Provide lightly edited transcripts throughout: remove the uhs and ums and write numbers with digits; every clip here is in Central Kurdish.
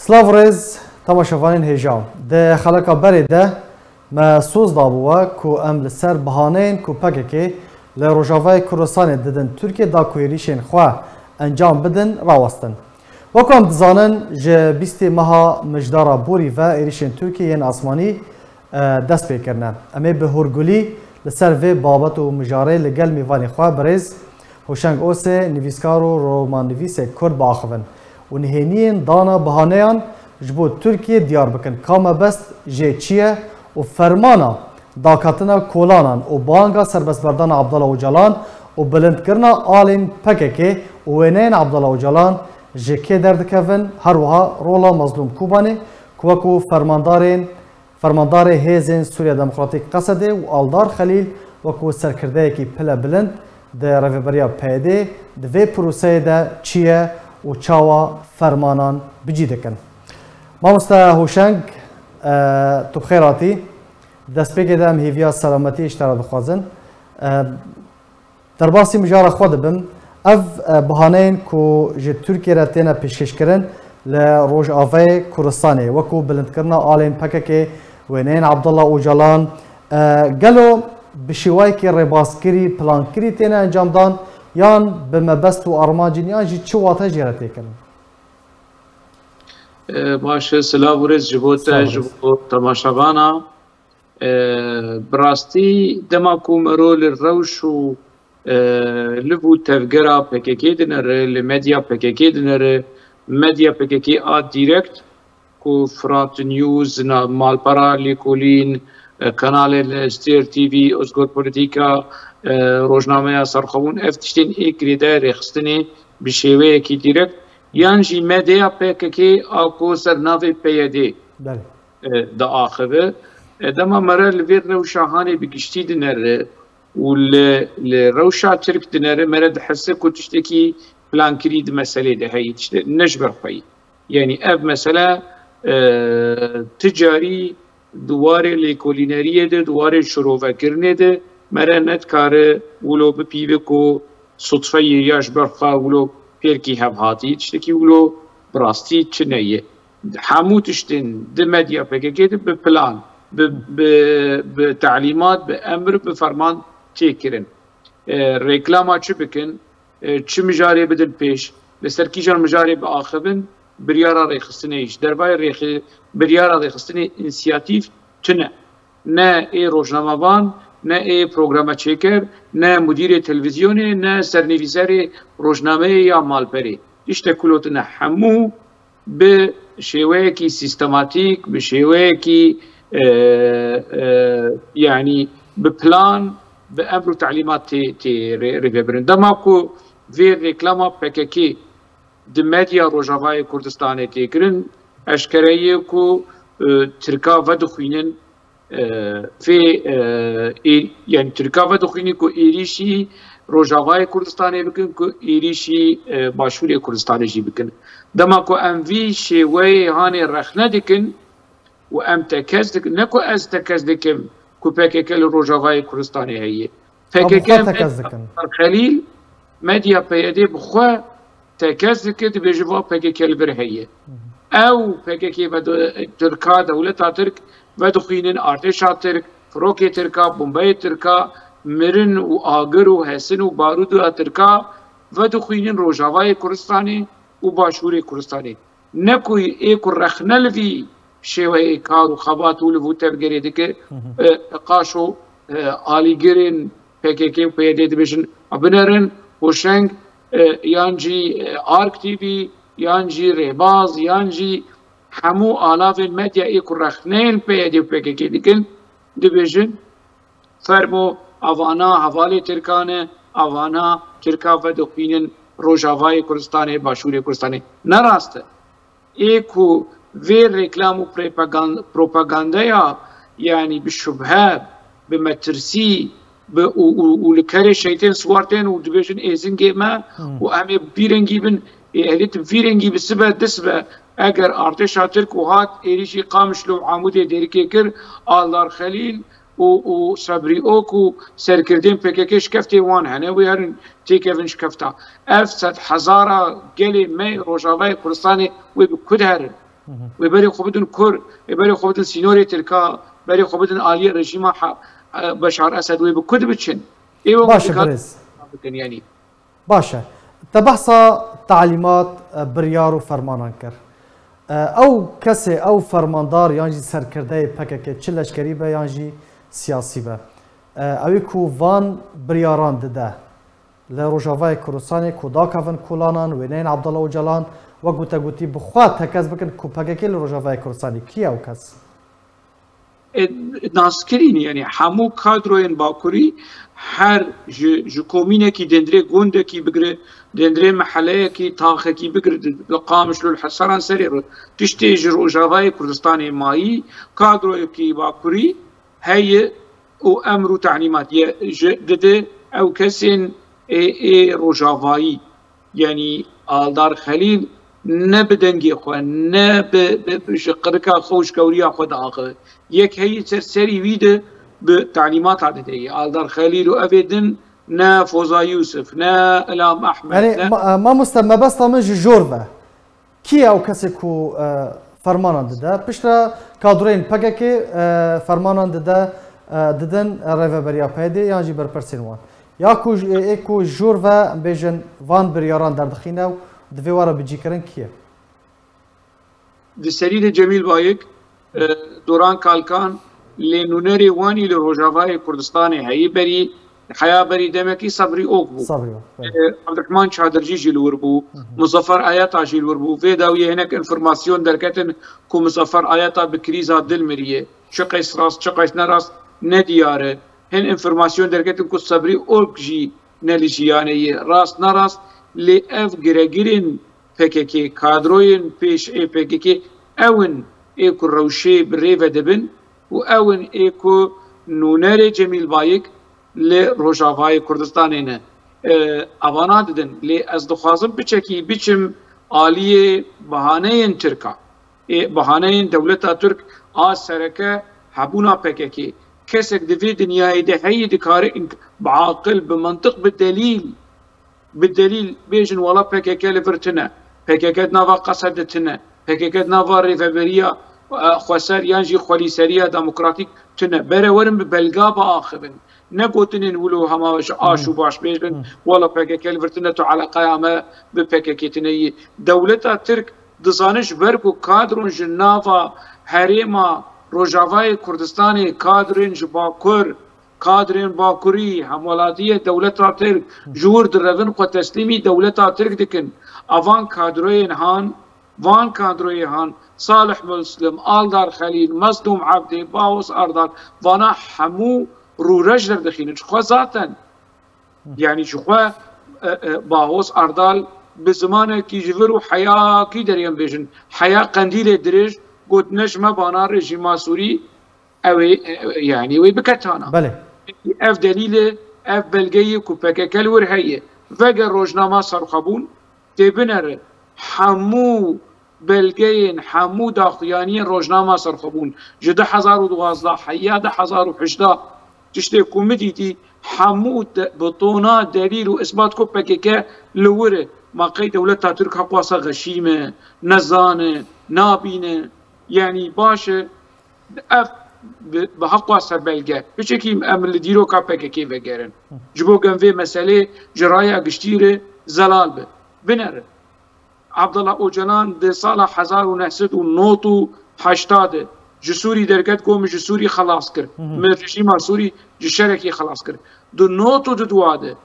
سلاورز تماشاوانین هجام ده خلق بری ده ما سوز دابوه کو ام لسر بهانین کو پککی لروجاوای کوردستان ددن ترکیه دا کویریشن خوا انجام بدن راوستن وکم دزانن ج 20 ماه مجدارا بوری و ایریشن ترکیه ین آسمانی دست بکرنه امی به هرگولی لسر و بابت و مجاره لگل میوانی خوا برز هوشنگ اوسه نویسکار و رومان نویس کرد باخون و نهینین دانا بهانیان جبو ترکیه دیار بکن کام بست جه چیه و فرمانا داکاتنا کولانان و بانگا سربست بردان عبدالله اوجالان و بلند کرنا آلین پککی و وینین عبدالله اوجالان جه که دردکوین هر وها رولا مظلوم کوبانه کوکو فرماندار هیزن سوریا دموکراتیک قصده و آلدار خلیل وکو سرکرده کی پلا بلند ده رویبریا پیده ده پروسه ده چیه و چاوا فرمانان بجیدکن مامستا هوشنگ تو بخیراتی دست بگیدم هیویا سلامتی اشترا بخوازن در باسی مجار خود بم اف بهانین کو جه ترکیه را تینا پیشکش کرن لروج آوه کوردستانه وکو بلند کرنا آلین پککی وینین عبدالله اوجالان گلو بشیوایی که رباسکری پلانکری تینا انجام دان یان به مبست و ارمانجین یان جی چه واته جیرته کرن باشه سلام ورز جبوت تماشاوانا براستی دما کومرو للروش و لبو تفگرا پککی دنره لمدیا پککی دنره مدیا پککی آد دیرکت کو فرات نیوز مالپارا لیکولین کانال ستیر تی وی ازگور پولیتیکا روزنامه سرخوون افتشتین ایکریده رخستنی بشیوه کی دیرکت یانجی مدیا پککی آکو سرناوی پیده دا آخره دما مرة لفير روشاهاني بقشتي دنره ولروشا ترك دنره مرة دحسه كتشتكي بلان كريد مسألة ده هي نجبر خوي يعني أب مسألة تجاري دواري لكولينارية ده دواري شروفة كرنه ده مرة نتكاره ولو ببيبكو صدفة يجبر خوا ولو بيركي هبهاتي تشتكي ولو براستي تشنية حمو تشتن ده مديا بكي ده ببلان بتعليمات بأمر بفرمان تيكرن ريكلاما چه بكن چه مجاري بدن پیش لسر كيجان مجاري بآخبن بريارا ريخستنيش درباي بريارا ريخستني انسياتيف تنه نه اي روزنامه‌بان نه اي پروگرام چيكر نه مدير تلفزيوني نه سرنويسر روزنامه يا مالبري اشته كلوتنا حمو بشيوكي سيستماتيك بشيوكي يعني ببلان بأمر تعليمات تي ريفيبرن دماكو في ريكلاما بككي دماديا روجافاي كردستان تيكرن اشكريه كو تركا ودخوينن في يعني تركا ودخوينن كو ايريشي روجافاي كردستان بكن كو ايريشي باشوري كردستان جي بكن دماكو ام في شوي هاني رخنه دكن و ام تکزدک نکو از تکزدکم کو پککل روجاوای کردستانی هیه پککل خلیل مدیا پیاده بخوا تکزدک بجوا پککل بر هیه او پککی و ترکا دولت ترک و دخینن ارتش ترک فروکی ترکا بمبئی ترکا مرن و آگر و حسن و بارود و ترکا و دخینن روجاوای کردستانی و باشوری کردستانی نکوی ایک رخنلوی شوي كارو خبات ولفو تبغري ديك قاشو آليجرين PKK وبيدي دبيشن ابنرن وشنگ يانجي ارك تي في يانجي ريباز يانجي حمو آلاف الميديا ايكو رخنين بيدي PKK ديكن دبيشن فرمو اوانا حوالي تركانه اوانا تركا ودخينن روجاوای کردستان باشوری کردستان نراسته ايكو في ريكلام وبروباغندا يعني بالشبهات بمترسي ولكاري شيطان سوارتين ودبيشن ايزنجي ما وامي بيرنجي بن اهلت فيرنجي بالسبه دسبه اگر ارتش ترك وهات ايريشي قامش لو عمود ديركيكر الله خليل و صبري اوكو سركردين بككش كفتي وان هنا ويرن تيكفنش كفتا افسد حزاره قلي مي روجاوي كردستاني وبكدهر وبري خوبدن كور بري خوبدن سينوري تركا بري خوبدن آلية رجيم بشار أسد وبكد بتشن باشا برز يعني باشا تبحث تعليمات بريار وفرمانان كر او كسي او فرماندار يانجي سركرداي PKK چلش كريبه يانجي سياسي به اوی کو وان برياران دده لروجاوای کوردستان کو داکاون کولانان وینین عبدالله اوجلان و گوتا گوتی بخواد تکز بکن کو PKK لروجاوای کوردستانی کی او کس ناسکرین يعني همو کادروین باکوری هر جکومینه کی دندره گونده کی بگره دندره محله کی تاخه کی بگره لقامش للحسران سرير تشتي روجاوای کوردستان مایی کادرو کی باکوری هي وامر وتعليمات جدده او كسن روجافاي يعني آلدار خليل نبدنجي خو نبشقركا خوش كوريا خو داخل يك هي سرسري ويده بتعليمات عدديه آلدار خليل وابدن نا فوزا يوسف نا الام احمد يعني ما مستمع بس طمج جوربه كي او كسكو فرمانان دده بشرا كادرين PKK فرمانان دده ددن ریوبریا پیدا یا جی برپرسین وان یا کو جور و بیشن وان بریاران در دخینه و دویوارا بجی کردن کیه؟ دسرین جمیل بایک دوران کالکان لنونری وانی لروجاوای کوردستان هایی بری حیا بری دمکی صبری اوک بو عبدالرحمن چادرجی جلور بو مظفر آیاتا جلور بو في داویه هناك انفرماسیون درکتن کو مظفر آیاتا بکریزا دل مریه چقیس راست چقیس نراست ندیاره هن انفرماسیون درکتن کو صبری اوک جی نلیجیانه راست نراست لی اف گرگرین PKK کادروین پیش PKK اون ایکو روشه بریو دبن و اون ایکو نونر جمیل بایک لروجاوای کوردستان اوانا ددن لی از دخوازم بچکی بچم آلیه بهانه ترکا بهانه دولتا ترک آز سرکه حبونا PKK كسك دفي دنياي ده هي دكاري بعاقل بمنطق بالدليل بيجن ولا PKK لفرتنا PKK نافا قصدتنا PKK نافا ريفابريا خسر يانجي خولي سريا ديمقراطيك تنا برا ورم ببلغا آخبن نقوتنين ولو هما آشو باش بيجن ولا PKK لفرتنا تو على قيامة بPKK تنيي دولتا ترك دزانش بركو كادرون جنافا هريما روجاوای کوردستان کادرین باکور کادرین باکوری همولادی دولت ترک جور درون خو تسلیمی دولت ترک دکن اوان کادروین هان وان کادروی هان صالح مسلم آلدار خلیل مصدوم عبدی باوس اردار وانا حمو رو رجل دخین خو ذاتا يعني شخوا باوس اردال بزمان کی جورو حیا کی دریم بیشن حیا قندیل درج قلت نجمة بانا رجيم سوري أو يعني وبكتانا بله اف دليل اف بلغي كو PKK الورهية فقر روجنامة سرخبون تبنر حمو بلغين حمو داخيانين روجنامة سرخبون جدا 1012 حيا 1018 تشتي كوميديتي حمو بطونا دليل واثبات كو PKK لوره ما قيد دولتها ترك حقواسا غشيمة نزانة نابينة يعني باشه اف بحق سربلگه بچکی امر دیرو کا PKK وگرن جبو گنوی مسئله جرايه گشتیره زلال به بنر عبدالله اوجلان ده سال 1980 جسوری درگت قوم جسوری خلاص کرد من رژیم سوری جشرکی خلاص کرد دو نوتو دواده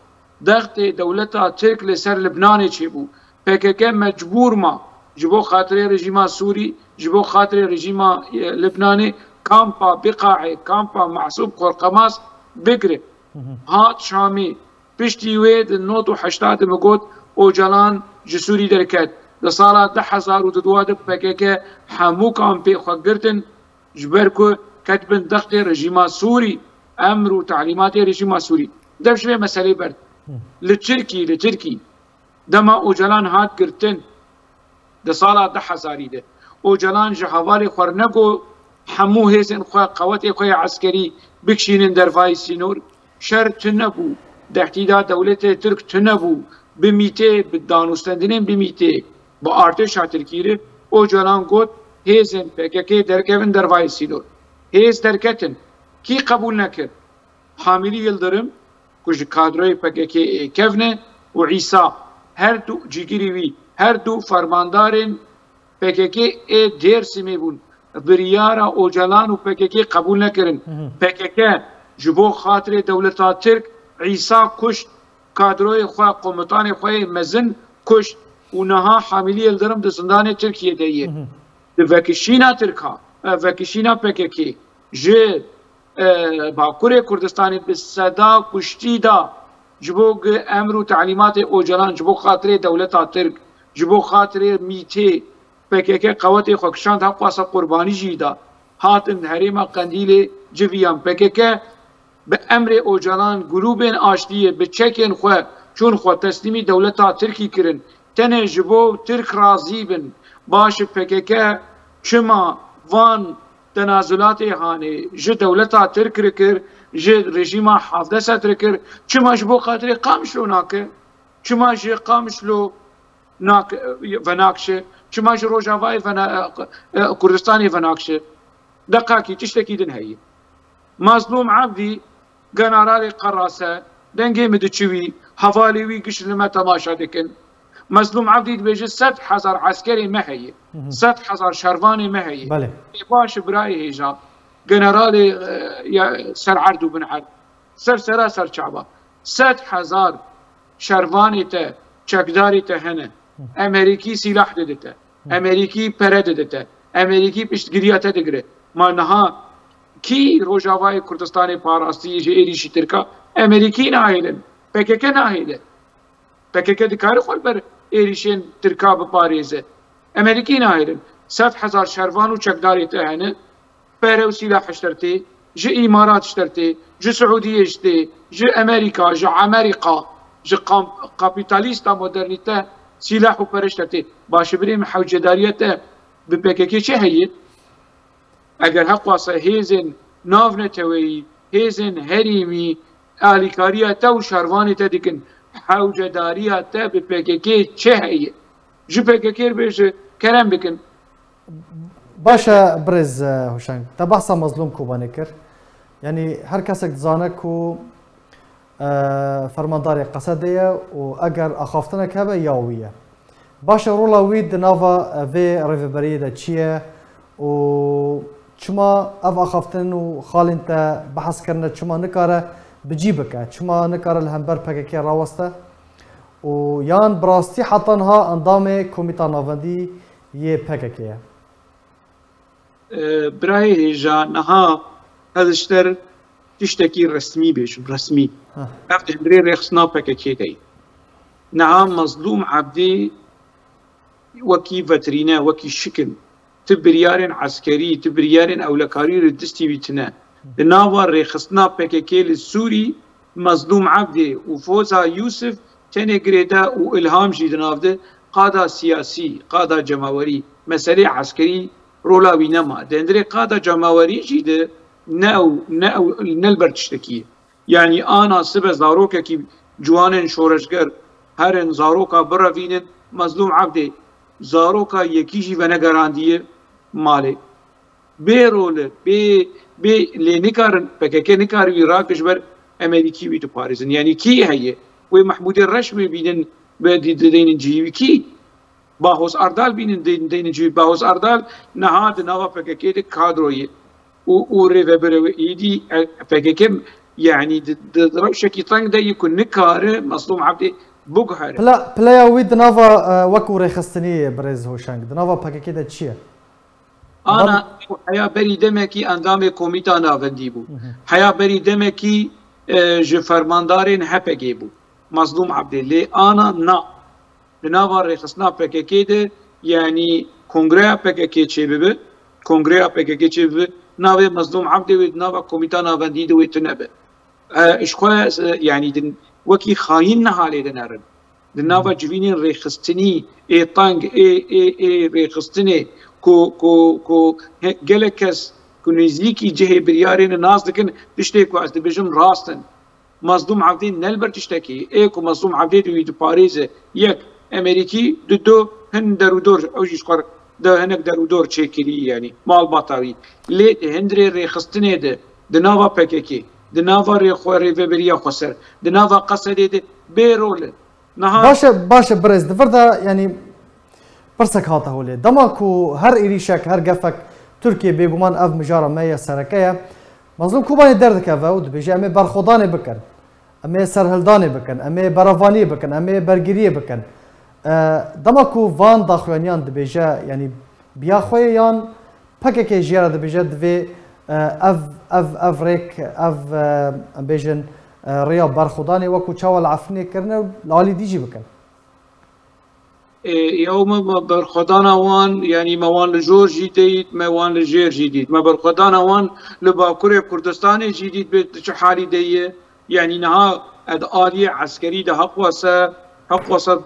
ضغط دولتا ترک لسر لبنان چی بو PKK مجبور ما جبو خاطر رژیم سوری جبو خاطر رژیم لبناني كامبا بقاعي كامبا معصوب قرقماس بقري هات شامي بشتي ويد النوتو حشتات مقود اوجلان جسوري دركات لصالة 10,000 وتدواد PKK حمو كامبي خقرتن جبركو كتبن ضغط رژیم سوري امر وتعليمات رژیم سوري ده شوية مسألة برد لتركي دما اوجلان هات قرتن ده صالة 10,000 ده اوجلان جهوالي خورنقو حمو هيسن خوا قوات خويا عسكري بكشين درفاي سينور شرط تنبو ده احتيداد دولت ترك تنبو بميته بالدانوستندنين بميته بارتشا تركيره اوجلان قد هێزن پێکەکەی دەرکەون دەرڤای سیلۆر هێز دەرکەتن کی قبول نەکرد حامیلی یلدرم ku ji kadroyê PKK'ê kevne û İsa her du cigirî wî her du fermandarên PKK'ê Dêrsimê bûn biryara Ocalan û PKK qebûl nekirin PKK ji bo xatirê dewleta Tirk İsa kuşt kadroyê xwe komutanê xwe mezin kuşt û niha Hamîlî Yıldırım di zindanê Tirkiyeyê ye di vekişîna Tirka vekişîna PKK ji Bakurê Kurdistanê bi seda kuştî da ji bo emr û tealîmatê Ocalan ji bo xatirê dewleta Tirk ji bo xatirê mîtê PKK qewetê xwe kişand heqwasa qurbanî jî da hatin herêma Qendîlê civiyan PKK bi emrê Ocalan grûpên aştiyê bi çekên xwe çûn xwe teslîmî dewleta Tirkî kirin tenê ji bo Tirk razî bin baş PKK çima van tenazülatê hanê ji dewleta Tirk rikir ji rejîma Hafdesat rikir çima ji bo xatirê Qamişlo nake çima ji Qamişlo venakşe çima ji Rojavayê Kurdistanê venakşe deqakî tiştekî din heye Mazlûm Abdî genaralê Qerase dengê min diçûî hevalê wî gişt li me temaşa dikin Mazlûm Abdî dibêje 100,000 eskerê me heye 100,000 şervanê me heye baş birayê hêja generalê ser erd û bin erd sersera serçaba 100,000 şervanê te çekdarê te hene Amerîkî silah didite Amerîkî pere didite Amerîkî piştgiriya te digire ma niha kî Rojavayê Kurdistanê parastî ji êrişî Tirka Amerîkî nahêlin PKK nahêle PKK dikare xwe ber êrişên Tirka biparêze Amerîkî nahêlin 100,000 şervan û çekdarê te hene pere û silah hiştertê ji îmarat hiştertê ji Siûdiyê hiştê ji Amerîka ji Amerîka ji kapîtalîsta modernîte silah û pere hiştertê başibirê min hewcedariya te bi PKK çi heye eger heqwasa hêzên navneteweyî hêzên herîmî alîkariya te û şervanê te dikin hewcedariya te bi PKK çi heye ji PKK bêje kerem bikin Başa Birêz Hoşang te behsa mezlûm Kobanê kir yanî her kesek dizane ku fermandarê Qesedê ye û eger axaftinek hebe ya wî ye başa rola wî di nava vê rêveberiyê de çi ye û çima ev axaftin û xalên te beheskirine çima nikare bicî bike çima nikare li hember PKK raweste û yan bi rastî heta niha endamê Komîta Navendî yê PKK ye برای هێژا نەها هەزشتر تشتێکی ڕسمی بێژم ڕسمی ئەفتێنرێ ڕێخستنا PKK دەی نەها مەزلوم عەبدی وەکی ڤەترینە وەکی شکن tu biryarên eskerî tu biryarên ewlekarî li distî wî tune li nava rêxistna PKK li Sûrî Mazlûm Abdê û Foza Yusuf tenê girêde û ilham jî di nav de qada siyasî qada cemawerî meselê eskerî rola wî nema dendirê qada cemawerî jî de ne ber tiştekî yanî ana sibe zarokekî ciwanên şoreşger herin zaroka birevînin Mazlûm Abdê zaroka yekî jî venegerandiye malê bê role bê lê nikarin PKK nikarî wî rakij ber Amerîkî wî diparêzin yanî kî heye wê Mehmûdê Reş wê bînin deynên civî kî Bahos Ardal bînin deynên civî Bahos Ardal niha di nava PKK de kadroyê û rêveberê êdî PKK yanî di rewşekî teng de yê ku nikare Mazlûm Abdê biguhere Pileya wî di nava wekû rêxistiniyê Birêz Hoşang di nava PKK de çi ye ana heya berî demekî endamê Komîta Navendî bû heya berî demekî ji fermandarên HPG bû Mazlûm Abdê lê ana na li nava rêxistina PKK de yanî kongreya PKK çêbibe kongreya PKK çêbibe navê Mazlûm Abdê wê di nava Komîta Navendî de wê tunebe îşxwe yanî din wekî xayîn nehalê de nerin di nava civînên rêxistinî ê teng ê rêxistinê ku gelek kes ku nêzîkî cihê biryarên naz dikin tiştê ku ez dibêjim rastin Mazlûm Abdê nelber tiştekî ê ku Mazlûm Abdê wî diparêze yek Amerîkî du hin derûdor ew jî xwar ده هناك دور تشيكري يعني مال باطاوي لي هندري ريخستني ده دنافا بككي دنافا ريفيبريا خسر دنافا قصدي ده بيرول نهار باشا برز دفردا يعني برسك هاتا هولي دماكو هر إريشك هر قفك تركيا بيقومان أف مجارة مايا سركية مظلوم كوباني دردك أفاود بيجي أمي برخوداني بكن أمي سرهلداني بكن أمي برافاني بكن أمي برقرية بكن دماكو فان داخوانيان دبيجا يعني بياخويان بككي جيرا دبيجا دفي اف ريك اف امبيجن رياض برخوداني وكو تشاول عفني كرنا لالي ديجي بكن يوم برخدانا وان يعني موان لجور جديد موان لجير جديد ما برخدانا وان لباكوري كردستاني جديد بتشحالي ديه يعني نها آلية عسكري ده حق وسا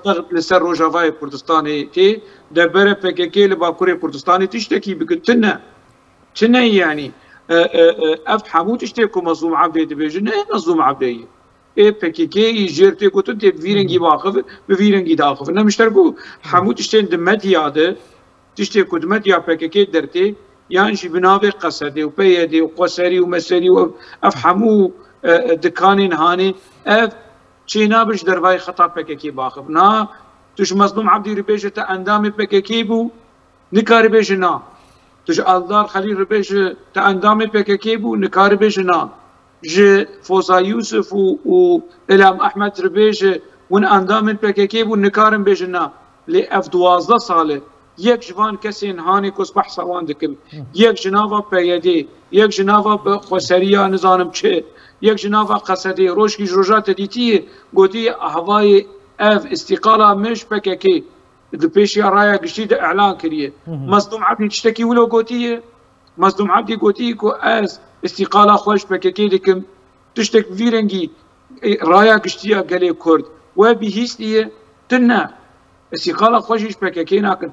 ضغط لسر روجافاي كردستاني تي دبر بككي لباكوري كردستاني تشتكي بقتنا تنا يعني اف حمو تشتكي مظلوم عبدي دبيجن مظلوم عبدي PKK جرتي كنت بفيرنجي واقف بفيرنجي داقف انا مشتركو حمود تشتين دمتياده تشتي كنت متيا PKK درتي يعني شي بنابي قصدي وبيدي وقسري ومسري وافحمو دكانين هاني اف تشينا بش درباي خطا PKK باقف نا تش مظلوم عبدي ربيجه اندامي PKK بو نكاري بيجنا تش الدار خليل ربيجه اندامي PKK بو نكاري بيجنا ج فوزا يوسف و إلهام أحمد ربيج ون أندام PKK بو نكارن بيجنا لأف 12 ساله يك جوان كسين هاني كوس بحث وان دكم يك جنافا بيدي يك جنافا بخسريا نظام چه يك جنافا قصدي روشكي جروجات ديتي قوتي هواي اف استقالة مش PKK دبيشي رايا قشتي اعلان كريه مصدوم عبدي تشتكي ولو قوتي مصدوم عبدي قوتي كو از استقالة خوش PKK دكم تشتك فيرنجي رايا قشتيا قالي كرد وبهيس ليه تنا استقالة خوشش PKK ناكن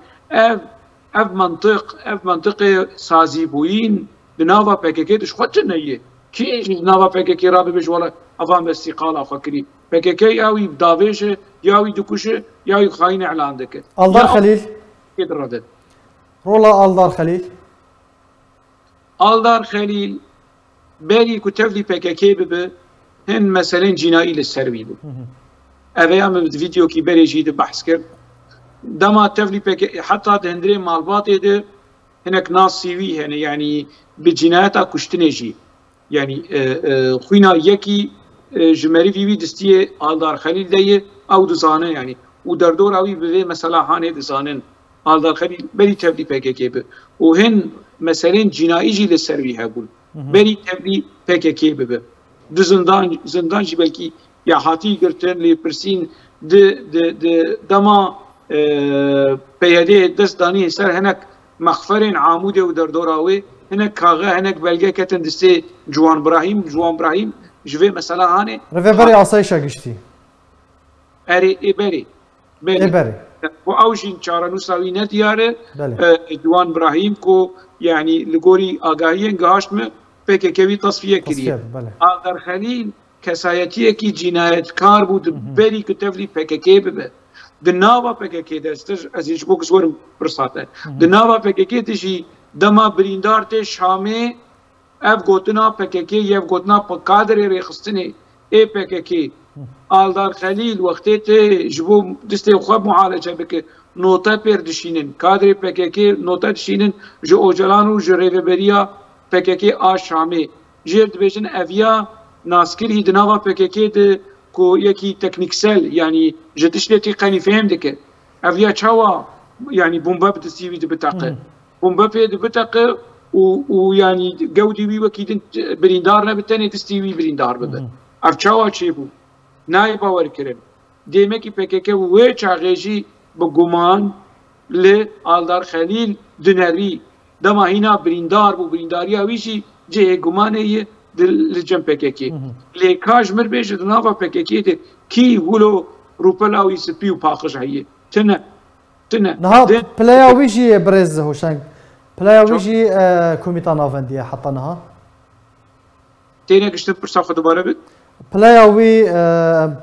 اف منطقة سازيبوين بنافا PKK تش خود تنية كيش نافا PKK رابي بيش ولا افام استقالة فكري PKK ياوي بدافيش ياوي دكوش ياوي خاين اعلان دك الدار خليل كده ردد رولا الدار خليل الدار خليل بالي كتبلي PKK ببه هن مثلا جنائي للسروي بو أبيام فيديو كي بري جيد بحث كر دما تفلي PKK حتى دهندري مالباتي ده هناك ناس سيوي هنا يعني بجناياتا كشتنجي يعني خوينا يكي جمري في دستيه آلدار خليل ديه أو دزانه يعني ودردور أوي ببه مثلا هاني دزانن آلدار خليل بري تفلي PKK به وهن مثلا جنائي جي للسروي هبول بري تبلي PKK ببه دو زندان جي بلكي يا هاتي گرتن لي پرسين د دما بيدي دست داني سر هناك مخفرين عاموده ودردوراوي هناك كاغا هناك بلغه كتن دستي جوان ابراهيم جوي مثلا هاني ريفيبري عصايشا قشتي اري بري واوجين چارانو ساوي نتياره جوان ابراهيم كو يعني لغوري اگاهين گاشم PKK وی تصفیه کردی. آذر خلیل کسایتیه کی جنایتکار بود بری کتفلی PKK ببه. دناوا PKK دستش از هیچ بوکس ورم برساته. دناوا PKK تشی دما بریندار ته شامه اف گوتنا PKK یف گوتنا پکادر ریخستنی ای PKK. آذر خلیل وقتی ته جبو دسته خواب معالجه بکه نوتا پر دشینن کادر PKK نوتا دشینن جو اوجلانو جو ریوبریا PKK آشامه جرد بیشن اویا ناسکری دناوا PKK ده کو یکی تکنیکسل يعني جدشلتي قاني فهم دك اویا چاوا يعني بومبا بتسيوي ده بتاقه بومبا ده بتاقه و يعني جودي وي وكيد بريندار نبتني تستيوي بريندار بده اف چاوا چيبو ناي باور كرن ديمكي PKK و چاغيجي بگمان ل آلدار خليل دنري دما هنا بريندار بو برينداريا ويشي جه گمانه لجم PKK لی کاجمر بیش دناوا PKK ده کی ولو روپلا وی سپیو پاخش هیه تنه نها بلایا ویجی برز هوشنگ بلایا ویجی کمیتا نافندیه حتی نها تینه کشتن پرسا خود دوباره بید بلایا وی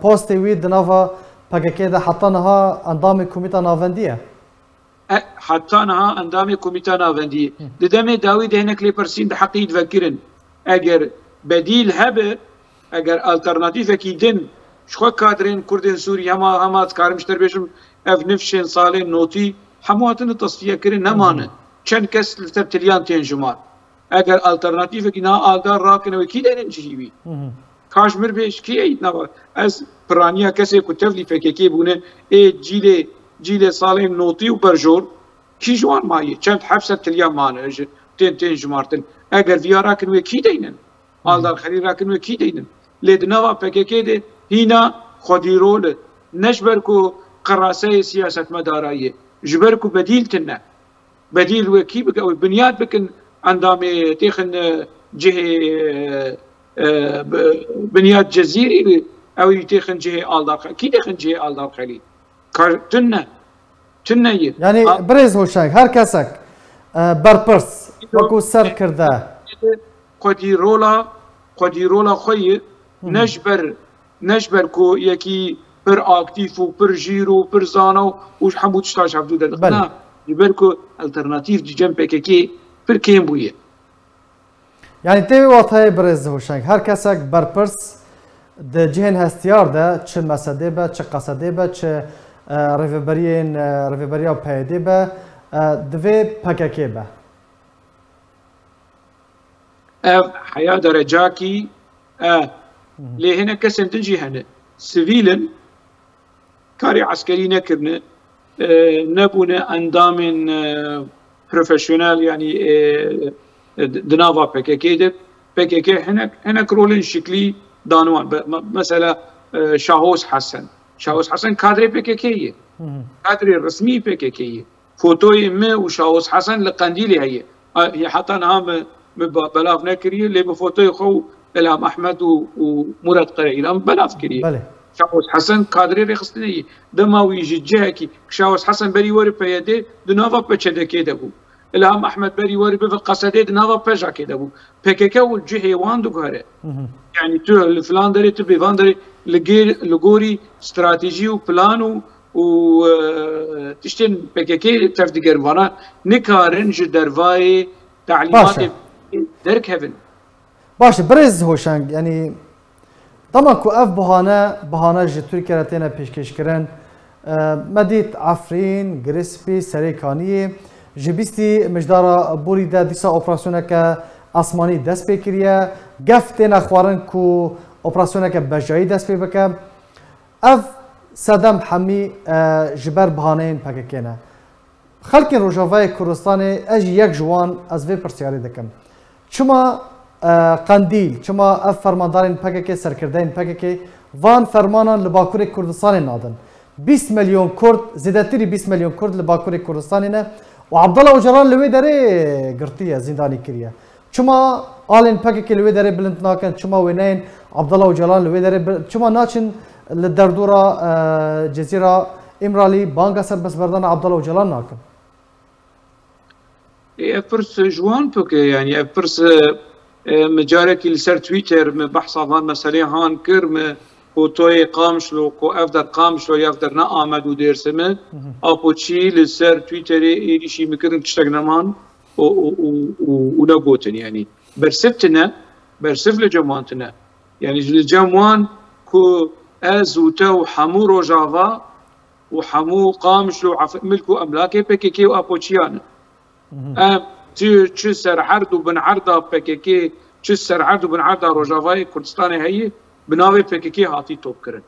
پوستی وی دناوا PKK ده حتی نها اندام کمیتا نافندیه حتى نها اندامي كوميتا نافندي ددمي داوود هناك لي برسين بحقي تفكرن اگر بديل هبه اگر الترناتيف كيدن شخو كادرين كردين سوريا هما تكارمشتر بيشم اف نفشين صالين نوتي حمواتن التصفيه كرين نمانه چند کس لتبتليان تنجمار اگر الترناتيف كنا آگار راكن وكي دين جيبي کاشمیر بیش کی نوا از پرانیا کسی کو تفلی فککی بونه ای جیل سالم نوتی و برجور کی جوان مایه چند حبس تلیا مانه تین جمارتن اگر ویارا کنوی کی دینن آلدار خریرا کنوی کی دینن لید نوا فککی ده هینا خودی رول نجبر کو قراسه سیاست مدارایه جبر کو بدیل تنه بدیل وکی بک او بنیاد بکن اندام تیخن جه بنياد جزيري او يتخن جهه الدار كي تخن جهه الدار خلي تنه يعني بريز هوشنگ هر کسک برپرس وكو سر کرده قدي رولا خوي نجبر كو يكي بر اكتيف و بر جيرو بر زانو و حمود شتاش عبدو ده يبركو الترناتيف دي جنب كي بر كيم بويه يعني تبي واضحة برز هوشنگ هر کسک برپرس ده جهن هستیار ده چه مسئله به چه قصده به چه رفبریا پیده به دوی پککی به حياة درجاكي لهنا كسن تنجي هنا سيفيلا كاري عسكري نكرنا نبونا اندام بروفيشنال يعني دنافا بككي هنا رولن شكلي دانوان مثلا شاهوس حسن كادري بككي كادري رسمي بككي فوتوي ما وشاهوس حسن لقنديلي هي حتى نعم بلاف نكري اللي بفوتوي خو الهام احمد ومراد قريل ام بلاف كري شاهوس حسن كادري رخصتني دما ويجي جهكي شاهوس حسن بري وري بيدي دنافا بچدكي دبو الهام احمد بري وري بقصدي دنافا بجا كده بو بككي والجهه واندو غاره يعني تو الفلاندري تو بيفاندري لغوري استراتيجي وبلان و تشتين بككي تفدير وانا نكارن جدرواي تعليمات درك هيفن باش برز هوشنگ يعني طبعا كو اف بهانه جي تركيا تينا پیشکش کرن مديت عفرين گرسپي سريكانيه جبيستي مجدارا بوري دا ديسا اوبراسيونك اسماني دست بكريا گفتنا خوارن كو اوبراسيونك بجاي دست بك اف صدام حمي جبر بهانين پککينا خلق روجاوای کردستان اجي یک جوان از وی پرسیاری دکم چما قندیل چما اف فرماندارین پککی سرکردین پککی وان فرمانان لباکور کردستان نادن 20 مليون كرد زيادتري 20 مليون كرد لباكور كردستان وعبد الله وجلال لوي داري قرطيه زنداني كريا چما آلين پککی لوي داري بلند ناكن چما وينين عبد الله وجلال لوي داري چما ناچن لدردورا جزيره امرالي بانگا سر بس بردان عبد الله وجلال ناكن افرس جوان بوكي يعني افرس مجارك لسر تويتر بحث عن مسألة هان كرم وتوي قامشلو كو افدر قامشلو يفدر نا آمد و ديرسمه اپوچي لسر تويتر ايشي مكرم تشتغنمان و نقوتن يعني برسف لجموانتنا يعني الجموان كو ازوتا وحمو روجافا وحمو قامشلو ملكو املاكي بكيكي و اپوچيانا چه سرحرد و بنعرضه پککی چه سرحرد و بنعرضه روجاوای کردستان هي بناوي پککی هاتي توب کرن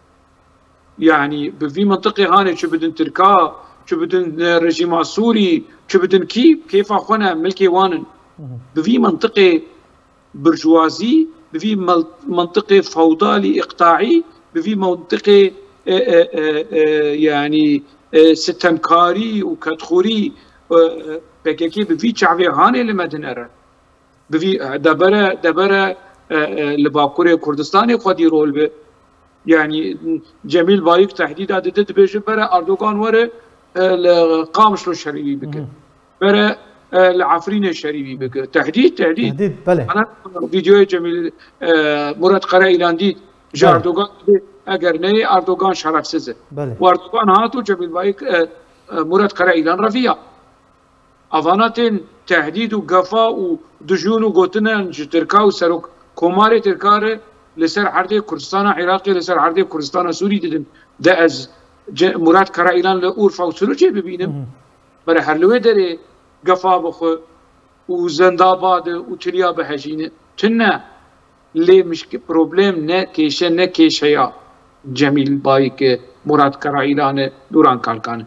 يعني بفي منطقه هاني چه بدن تركا چه بدن رژیم سوري چه بدن كيف اخونا ملكي وانن بفي منطقه برجوازي بفي منطقه فوضالي اقطاعي بفي منطقه يعني ستمكاري وكتخوري پککی بفی چاوی هانی لمدنره بفی دبره لباکور کردستان خودی رول به يعني جميل بايك تحديد عدد بيجي برا اردوغان وره لقامشلو الشريفي بك برا العفرين الشريفي بك تحديد بله انا فيديو جميل مراد قرا الانديد جا اردوغان اگر نه اردوغان شرف سزه بله واردوغان هاتو جميل بايك مراد قرا ايلان رفيع افاناتين تهديد وقفا ودجون وقوتنا تركا وسروك كوماري تركاره لسر عرضي كردستان عراقي لسر عرضي كردستان سوري ددن ده از مراد كرا ايران لأورفا وسلوجي ببينم برای هر لوی داره قفا بخو وزنداباد وتريا بهجينه تنا ليه مش بروبلم نه كيشه نه كيشيا جميل بايك مراد كرايلان دوران كالكان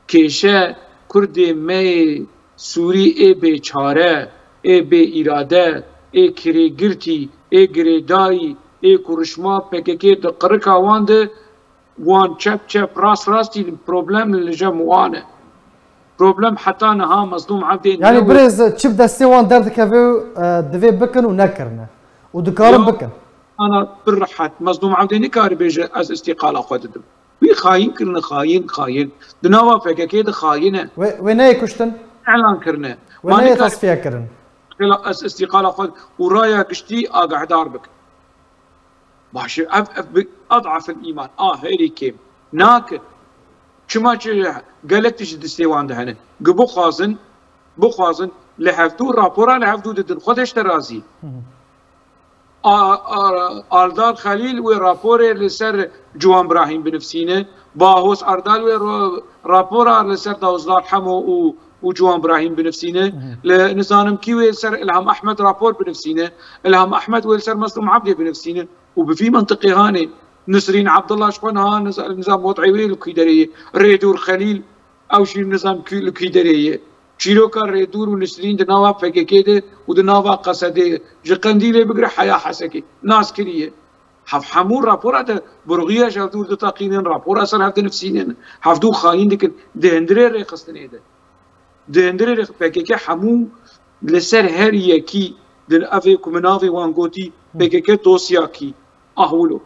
كيشه كردي مي سوري اي بيچاره اي بي اراده اي كريگرتي اي گريداي اي كورشما PKK دقركا واند وان چپ راس راستي بروبلم اللي جموانه بروبلم حتى نها مظلوم عبدين يعني بريز تشب دستي وان درد كافي دفي بكن ونكرنا ودكارم بكن انا برحت مظلوم عبدين كاري بيجي از استقاله خددم وي خاين كرنا خاين دناوا PKK خاينه وين كشتن اعلان كرنا وين تصفيه كرن از استقاله خد ورايا كشتي اقعدار بك ماشي اضعف الايمان هيري كيم ناك شما قالك تجي دستيوان دهنه بو خازن لحفتو رابورا لحفتو ددن خودش ترازي آردال خليل ورابوري لسر جوان ابراهيم بنفسينه باهوس آردال ورابورا لسر دوزدار حمو وجوان ابراهيم بنفسينه لنظام كيوي لسر الهام احمد رابور بنفسينه الهام احمد ولسر مظلوم عبدي بنفسينه وبفي منطقي هاني نسرين عبد الله شقنها نظام وضعي الكيدريه ريدور خليل او شي نظام الكيدريه شيروكا ريدور ونسرين دناوا PKK ودناوا قصدي جقنديله بقرا حياه حسكي ناس كريه حمور رابورات برغيه شفتو تقينين رابور اصلا هفت نفسينين حفتو خاين ديك دهندري ريقستني دهندري PKK حمو لسر هريكي دن افي كومنافي وانغوتي PKK دوسياكي اهولو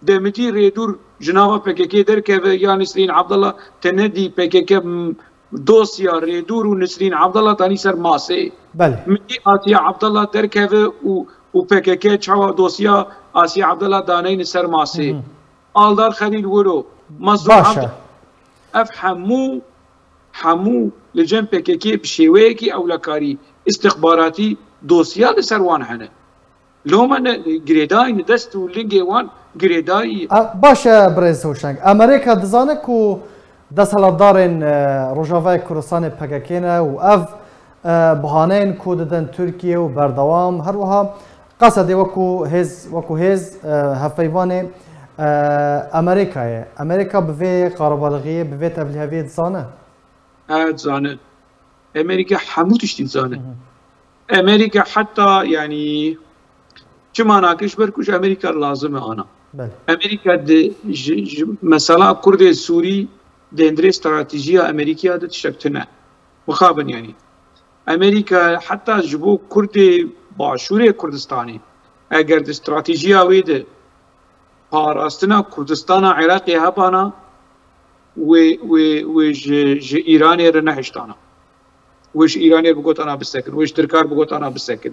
دمتي ريدور جناوا PKK دركه يا نسرين عبد الله تندي PKK دوسيا ريدور ونسرين عبد الله تاني سر ماسي بله متي آسيا عبد الله دركه و PKK چوا دوسيا آسيا عبد الله دانين سر ماسي آلدار خليل ورو مظلوم عبد حمو لجن PKK بشيويكي او لكاري استخباراتي دوسيا لسر وان هنه لو من جريداي ندستو لينجي وان جريداي باشا بريز هوشنگ امريكا دزانك و دسالتدارن روجاوای کوردستان PKK و اف بهانین کو ددن ترکیه و بردوام هر وها قصد وکو هز هفیوان امریکا به قربالغیه به تبلیغی دزانه دزانه امریکا حمو تشتي دزانه امریکا حتى يعني چما ناكش بركوش امريكا لازمه انا امريكا مثلا كرد السوري دندري استراتيجيه امريكيه تشكتنا مخابن يعني امريكا حتى جبو كرد باشوري كردستاني اگر استراتيجيه ويد باراستنا كردستان عراقي هبانا و ايراني رنهشتانا وش ايراني بقوت انا بالسكن وش تركار بقوت انا بالسكن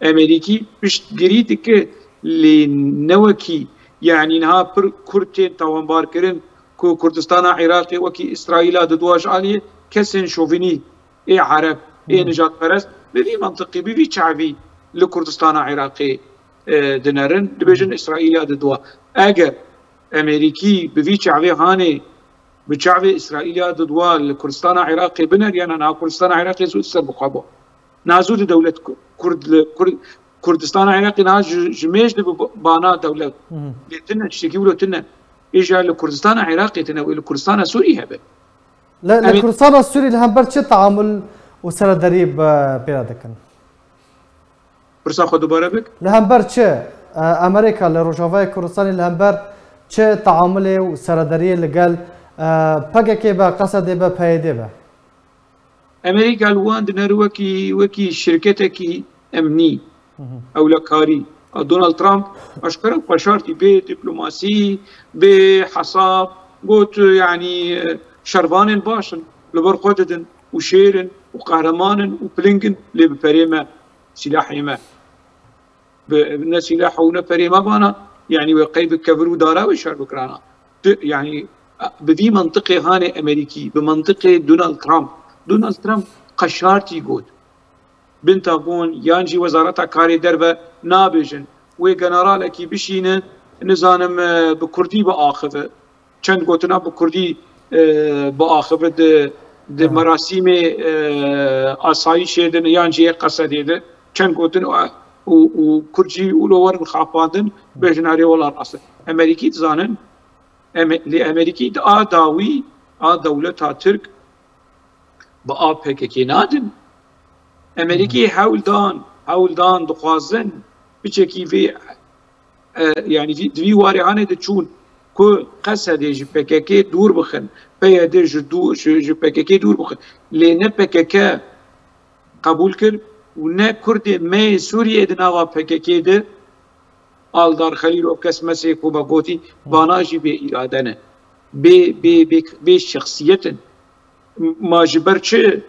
امريكي بش جريتك لنوكي يعني نها كرتين توانبار كرن كو كردستان عراقي وكي اسرائيل ددواج عليه كسن شوفيني اي عرب اي نجات پرست بفي منطقي بفي شعبي لكردستان عراقي دنرن دبيجن اسرائيل ددوا اگر امريكي بفي شعبي هاني بشعبي اسرائيل ددوا لكردستان عراقي بنر يعني انا كردستان عراقي زود سر بخابو نازود دولة كردستان عراقي ناز جميج بانا دولة لتنا تشتكي ولو تنا إجا لكردستان عراقي تنا ولكردستان سوري هبه لا لكردستان السوري لهمبر چه تعامل وسر دريب بيرادكن برسا خود دوباره بك لهمبر چه امريكا لروجاوای كردستان لهمبر چه تعامل وسر دريب لقال PKK با قصد با پایده با امريكا الوان دنر وكي شركتك امني او لكاري دونالد ترامب اشكرك بشارتي بدبلوماسي بحصاب قلت يعني شربان باشن لبرقودن وشيرن وقهرمان وبلينكن اللي بفريمه سلاح يما بنا سلاح ونفريمه بانا يعني وقيب كفر ودارا وشار بكرانا يعني بذي منطقه هاني امريكي بمنطقه دونالد ترامب قشارتی گوت بنتاغون یانجی وزارتا کاری دربه نابیجن و جنرالکی بشینه نزانم به کردی با آخفه چند گوتنا به کردی با آخفه ده مراسم آسایش دن یانجی قصدی ده چند گوتن و کردی اولوار خافاندن بجناری ولا راست امریکی زانن لامریکی داوی دولت ترک با PKK نادن امریکی هولدان دخوازن بچکی وی يعني دوی وارعانه ده چون که قصد جی PKK دور بخن پیاده جی PKK دور بخن لی نه PKK قبول کرد و نه کرد می سوریه ده نوا PKK ده آلدار خلیل و کس مسیح کو بگوتی باناجی به اراده نه به شخصیت ما جبر چه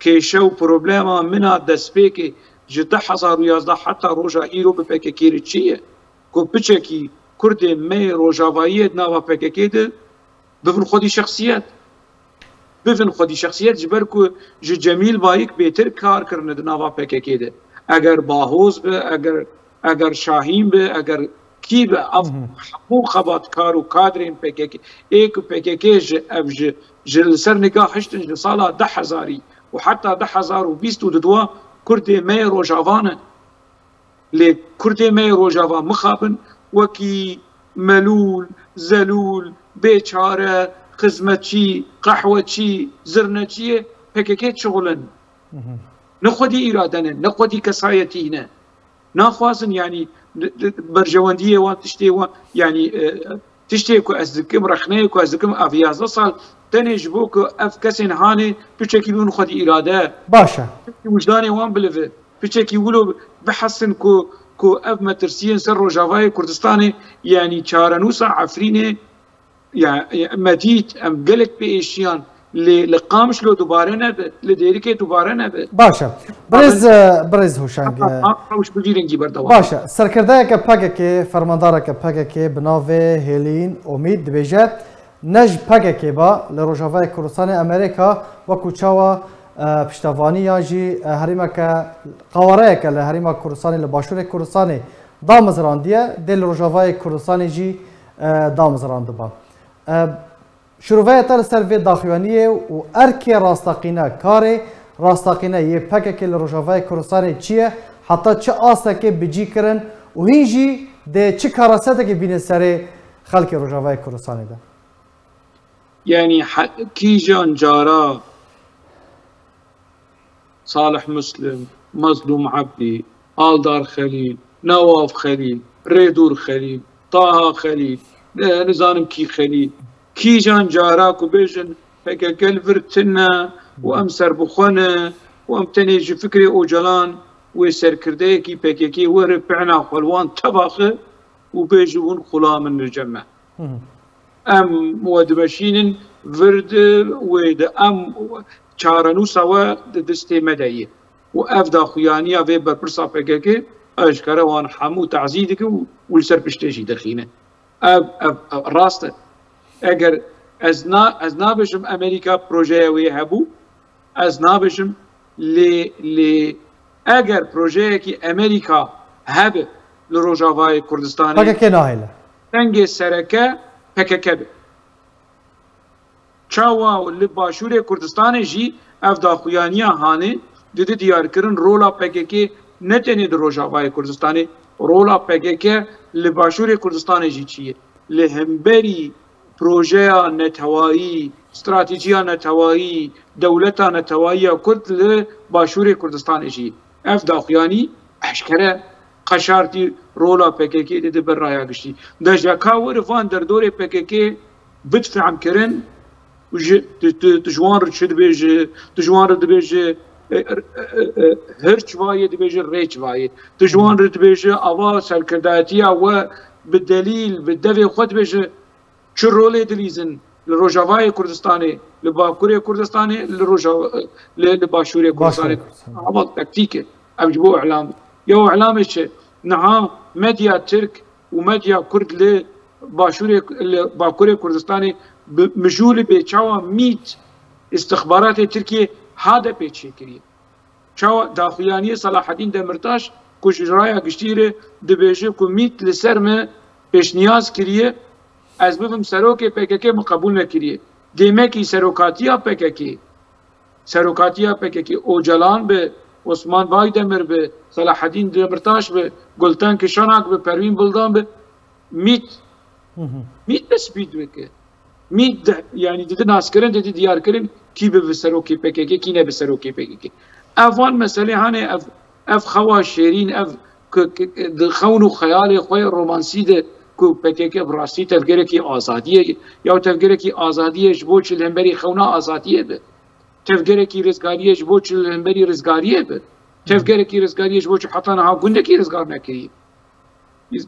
کیشه و پروبلما منا دست که جده 1011 حتی روژا ایرو به PKK چیه کو بچکی کرد می روجاوایی نوا PKK ده بفن خودی شخصیت جبر کو جمیل بایک بهتر کار کرنه نوا PKK ده اگر باهوز به اگر شاهین به اگر کی به حقوق خبات کار و کادرین PKK ایک PKK جل سر نگاه هشتن جل سالا 10,000 و حتی 10,022 کرد می روجاوانه لی کرد می روجاوا مخابن وكي ملول زلول بيچاره خدمتچي قحوتچي زرنچي PKK شغلن نخودي ارادنه نخودي كسايتينه ناخوازن يعني برجوانديه وان تشتي يعني تشتي كو ازكم رخنه كو ازكم افيازه صال تنجبوك افكسن هاني بچكي بون خودي اراده باشا وجداني وان بلفه بچكي ولو بحسن كو اف مترسيين سر روجافاي كردستاني يعني چارنوسا عفرينه يعني مديت ام قلت بإشيان لقامش لو دوباره نبه لديريكي دوباره نبه باشا برز هوشنگ وش بگیرنگی بردوام باشا سرکرده‌ک PKK فرماندارک PKK بناوه هیلین امید دبیجه نج PKK با لروجافای کردستان امریکا و کوچاوا پشتوانی یاجی هریما که قواره که لهریما کردستانی لباشور کردستانی دامزراندیه دل روجاوای کردستانی جی دامزراند با شروعه تر سروی داخوانیه و ارکی راستقینه کاری راستقینه یه PKK لروجاوای کردستانی چیه حتی چه آسته که بجی کرن و هینجی ده چه کاراسته که بینه سر خلق روجاوای کردستانی ده يعني كيجان جارا صالح مسلم مظلوم عبدي آلدار خليل نواف خليل ريدور خليل طه خليل نزانم كي خليل كيجان جارا كوبيجن PKK الفرتنا وامسر بخونه وامتنيج فكري اوجلان ويسر كرديكي PKK ورفعنا خلوان تباخه وبيجون خلا من الجمع ام ودمشين فرد ود ام چارنو سوا دستي مدعيه وافدا خيانيه في برسا PKK اشكره وان حمو تعزيدك والسر بشتشي دخينه راست اگر از نابشم امریکا پروژه وی هبو از نابشم لی اگر پروژه کی امریکا هب لروجاوای کردستانی PKK ناهله تنگ سرکه PKK چاوا لباشور کردستان جی افدا خویانیا هانه دیده دیار کرن رولا PKK نتنی در روجاوای کردستانی رولا PKK لباشور کردستان جی چیه لهمبری پروژه نتوایی استراتیجیا نتوایی دولتا نتوایی کرد لباشور کردستان جی اف داخیانی اشکره قشارتی رولا PKK دیده بر رایا گشتی دجاکا ورفان در دور PKK بدفعم کرن تجوان رشد بیج تجوان رد بیج هرچ وای دبیج ریچ وای تجوان رد بیج آوا سرکرداتیا و بالدلیل بالدفع خود بیج چه رولی دلیزن لروجاوای کردستانی لباکوری کردستانی لباشوری کردستانی آوا تکتیکه ابجبو اعلام یو اعلامش چه نها مدیا ترک و مدیا کرد لباکوری کردستانی مجول به چاوا میت استخبارات ترکیه هذا پیچه کریه چاو داخلیانی صلاح الدین دمرتاش کش اجرای گشتیره دبیجه که میت لسر me پیشنیاز کریه از بفهم سروک PKK قبول نکریه دیمه کی سروکاتیا PKK اوجلان به عثمان بای دمر به صلاح الدین دمرتاش به گلتن کشانک به پروین بلدان به میت تثبیت بکه میت یعنی دیده ناسکرن دیده دیار کرن کی به سروکی PKK کی نه به سروکی PKK افان مسئله هانه اف خوا شیرین اف خون و خیال خوی رومانسی ده کو PKK براستی تفکر کی آزادیه یا تفکر کی آزادیه جبو چلنبری خونا آزادیه به تفکر کی رزگاریه جبو چلنبری رزگاریه به تفکر کی رزگاریه جبو چ حتی نه گنده کی رزگار نکری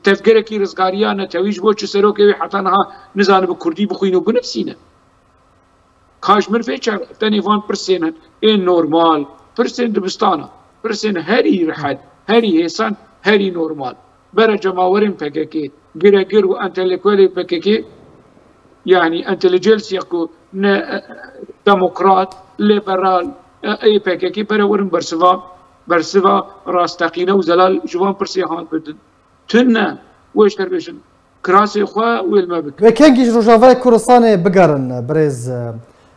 تفکر کی رزگاریا نتوی جبو چ سرو کی حتی نه نزان به کردی بخوینو بنفسینه کاشمر فیچر تنیوان پرسینن این نورمال پرسین دبستانا پرسین هری رحد هری هیسان هری نورمال برا جماورين PKK جرجر وانتلكوالي PKK يعني انتليجنسيا كو ديمقراط ليبرال اي PKK برا ورن برسوا راستقينا وزلال جوان برسيهان بدن تنا ويش تربيشن كراسي خوا ويلما بك وكانجي روجافاي كورساني بقرن بريز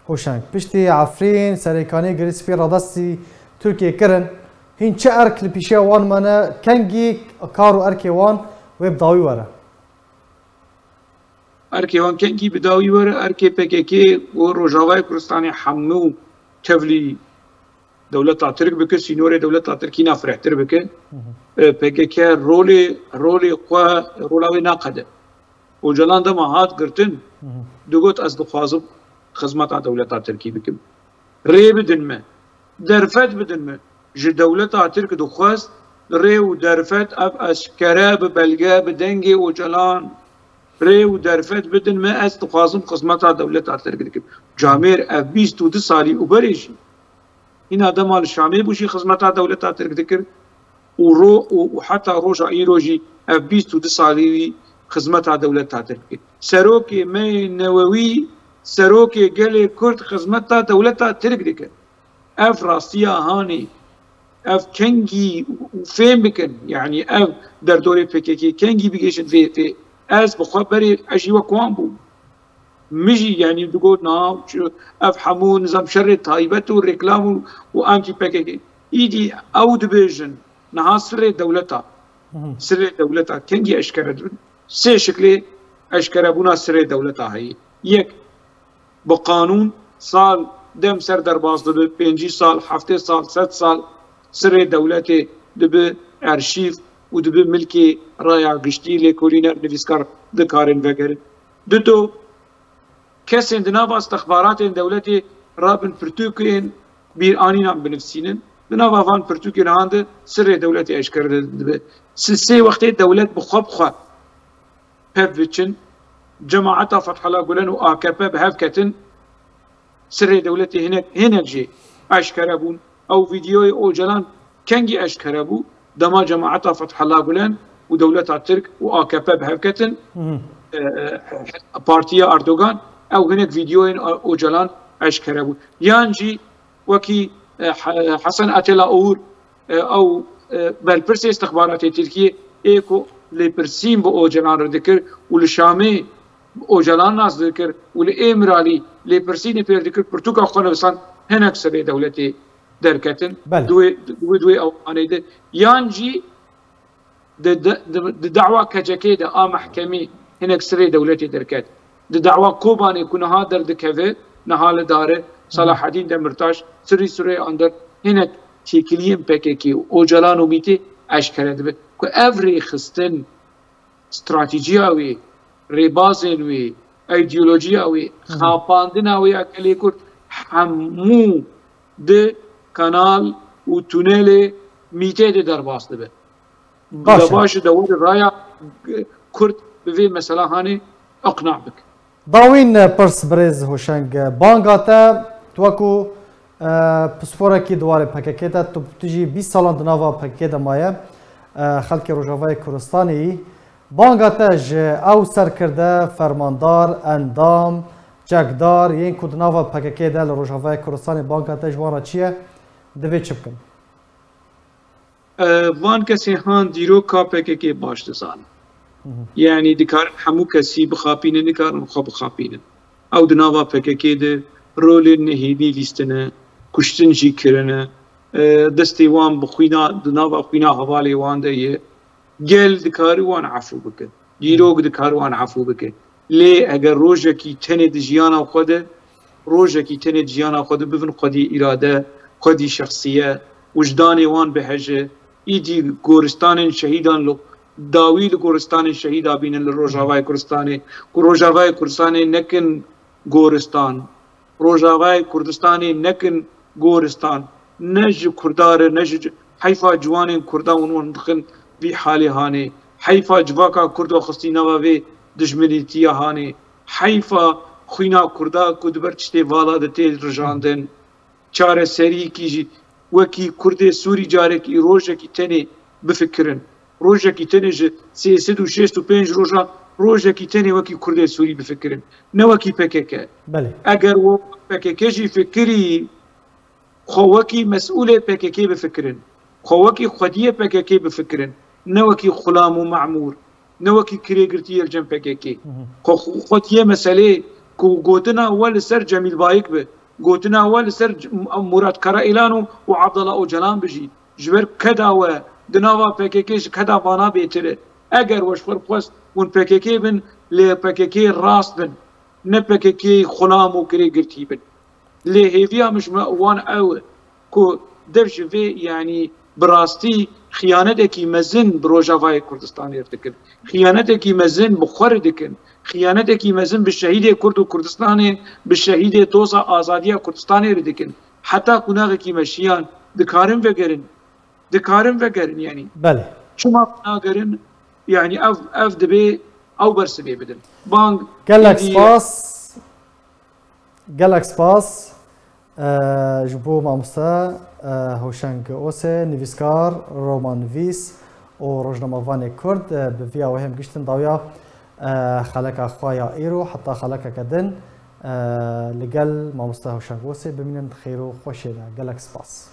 هوشنگ پشتی عفرین سریکانی گریس پی رادستی ترکیه کرن هین چه ارک لپیشه وان منه کنگی کارو ارکی وان و بداوی وره ارکی وان کنگی بداوی وره ارکی PKK و روجاوای کورستانی حمنو تفلی دولت ترک بکه سینور دولت ترکی نافرحتر بکه PKK رولی قوا رولاوی ناقده و جلان ده ماهات گرتن دوگوت از دخوازم خدمات دولت ترکی بکم ری بدن ما درفت بدن ما جه دولت ترک دخواست ری و درفت اب اشکره ببلگه بدنگی و جلان ری و درفت بدن ما از دخوازم خدمات دولت ترک بکم جامعه اف 22 سالی اوبریشی این آدم آل شامی بوشی خدمات دولت ترک دکر و حتی روش این روشی اف 22 سالی خدمات دولت ترک سروکی می نووی سروکی گلی کرد خدمت دولت ترک دکر اف راستیا هانی اف کنگی فهم بکن یعنی اف در دوره PKK کنگی بگیشن في از بخبری اجیوا کوان بو مجي يعني تقول نعم اف حمو نظام شر تايبت والريكلام وانتي PKK ايدي او ديفيجن نها سر دولتا کنگی اشکره سه شکل اشکره بونا سر دولتا هي یک بقانون سال دم سر در باز دبه 5 سال 7 سال 7 سال سر دولت دبه ارشیف و دبه ملکی رایا گشتی لکولینر نویسکار دکارن وگر دو کسین دناوا استخبارات دولت رابن پرتوکین بیر آنینام بنفسینن دناوا فان پرتوکین هاند سر دولت اشکر دبه سه وقت دولت بخواب خواه پفچن جماعت فتح الله گلن و AKP بهف کتن سر دولتی هنک جی اشکره بون او ویدیوی او جلان کنگی اشکره بو دما جماعت فتح الله گلن و دولت ترک و AKP بهف کتن پارتیا اردوغان او هنک ویدیوی او جلان اشکره بو یان جی وکی حسن اتلا اور او بالپرس استخبارات ترکیه ایکو لپرسیم با او جلان رو دکر و لشامه اوجلان ناس ذكر والامرالي لبرسيني بير ذكر برتوكا خونه بسان هناك سبي دولتي دركتن دوي او انيده يانجي دعوة كجاكي دا محكمي هناك سري دولتي دركت دعوة كوباني كنا هادر دكفي نهال داره صلاح الدين دمرتاش سري اندر هناك تيكليم PKK اوجلان وميتي اشكره دبه كو افري خستن استراتيجياوي ریبازین وی ایدئولوژیا وی خاپاندنا وی اکلی کرد همو ده کانال و تونل میته ده در باسته به باش دور رایا کرد به مثلا هانی اقناع بک داوین پرس برز هوشنگ بانگاتا توکو پسپورا کی دواره PKK تا تو تجی 20 سالان دناوا PKK دمایه خلک روجاوای کردستانی بانگاتج او سر کرده فرماندار اندام çekdar yên ku di nava PKK de li Rojavayê Kurdistanê banka te ji wan re çi ye divê çi bikin? Van kesê han dîroka PKK baş dizanin. Yani dikarin hemû kesî bixapînin, nikarin xwe bixapînin. Ew di nava PKK de rolên nehêdî lîstine, kuştin jî kirine, destê wan bi xwîna di nava xwîna hevalê wan de ye. Gel dikari wan efû bike. Dîrok dikari wan efû bike. Lê eger rojekî tenê di jiyana xwe de, rojekî tenê di jiyana xwe de bibin xwedî îrade, xwedî şexsiye, wijdanê wan biheje, îdî goristanên şehîdan dawî li goristanên şehîda bînin li Rojavayê Kurdistanê, ku Rojavayê Kurdistanê nekin goristan, Rojavayê Kurdistanê nekin goristan, ne ji Kurdar ne ji heyfa ciwanên Kurda wan dixin vî halê hanê, heyfa civaka Kurd xistî nava vê dijminîtiya hanê, heyfa xwîna Kurda ku diber tiştê vala de tê rijandin, çareseriyekî jî wekî Kurdê Sûrî carekî rojekî tenê bifikirin. Rojekî tenê ji 365 roja rojekî tenê wekî Kurdê Sûrî bifikirin. Ne wekî PKK. Eger o PKK jî fikirî xwe wekî mes'ûlê PKK bifikirin. Xwe wekî xwediyê PKK bifikirin. Ne wekî Xulam û Memûr. Ne wekî kirêgirtiyê cem PKK. Xwediyê meselê ku gotina we li ser Cemîl Bayik bi, gotina we li ser Murad Karaîlan û Abdullah Öcalan bijî. Ji ber keda we di nava PKK ji keda vana bêtir e. Eger weşxwer xwest hûn PKK bin, lê PKK rast bin. Ne PKK xulam û kirêgirtî bin. Lê hêviya mij wan ew e ku dev ji vê yanî bi rastî xıyaneteki mezin bi Rojavayê Kurdistanê dikin. Xıyaneteki mezin bi xwe re dikin. Xıyaneteki mezin bi şehîdê Kurd û Kurdistanê, bi şehîdê doza azadiya Kurdistanê re dikin. Heta qûnexekî meşiyan dikarin vegerin. Dikarin vegerin yani. Belê. Çima nagerin yani ev dibê ew bersivê bidin. Bang gelek spas. Gelek spas. Ji bo mamoste Hewşeng Osê, nivîskar, romanivîs û rojnamevanê Kurd bi vîya wê hem giştin dawiya xeleka xwe ya îro heta xelekeke din li gel mamoste Hewşeng Osê bimînin xêr û xweşê de. Gelek spas.